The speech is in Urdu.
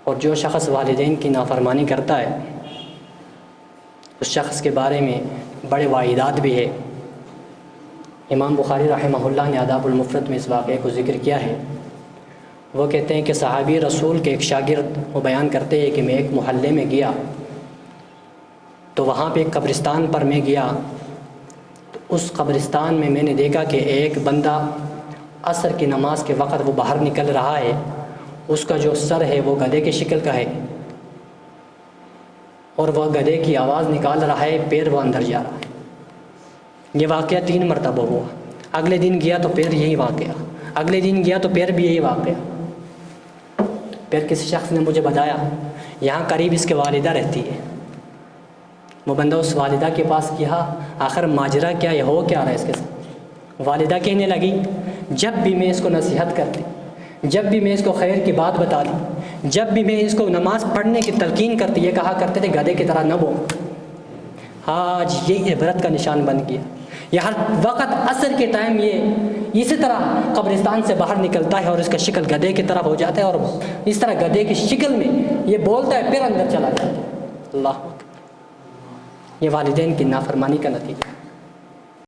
اور جو شخص والدین کی نافرمانی کرتا ہے اس شخص کے بارے میں بڑے وعیدات بھی ہے۔ امام بخاری رحمہ اللہ نے آداب المفرد میں اس واقعے کو ذکر کیا ہے۔ وہ کہتے ہیں کہ صحابی رسول کے ایک شاگرد وہ بیان کرتے ہیں کہ میں ایک محلے میں گیا تو وہاں پہ ایک قبرستان پر میں گیا تو اس قبرستان میں نے دیکھا کہ ایک بندہ عصر کی نماز کے وقت وہ باہر نکل رہا ہے، اس کا جو سر ہے وہ گدھے کی شکل کا ہے اور وہ گدھے کی آواز نکال رہا ہے، پیر وہ اندر جا رہا ہے۔ یہ واقعہ 3 مرتبہ ہوا۔ اگلے دن گیا تو پھر یہی واقعہ، اگلے دن گیا تو پھر بھی یہی واقعہ۔ پھر کسی شخص نے مجھے بتایا یہاں قریب اس کے والدہ رہتی ہے۔ وہ بندہ اس والدہ کے پاس کیا، آخر ماجرا کیا ہے، ہو کیا رہا ہے اس کے ساتھ؟ والدہ کہنے لگی جب بھی میں اس کو نصیحت کرتی، جب بھی میں اس کو خیر کی بات بتاتی، جب بھی میں اس کو نماز پڑھنے کی تلقین کرتی، یہ کہا کرتے تھے گدھے کی طرح نہ بول۔ آج یہ عبرت کا نشان بن گیا۔ یہ ہر وقت عصر کے ٹائم یہ اسی طرح قبرستان سے باہر نکلتا ہے اور اس کا شکل گدھے کی طرح ہو جاتا ہے اور اس طرح گدھے کی شکل میں یہ بولتا ہے پھر اندر چلا جاتا ہے۔ اللہ، یہ والدین کی نافرمانی کا نتیجہ ہے۔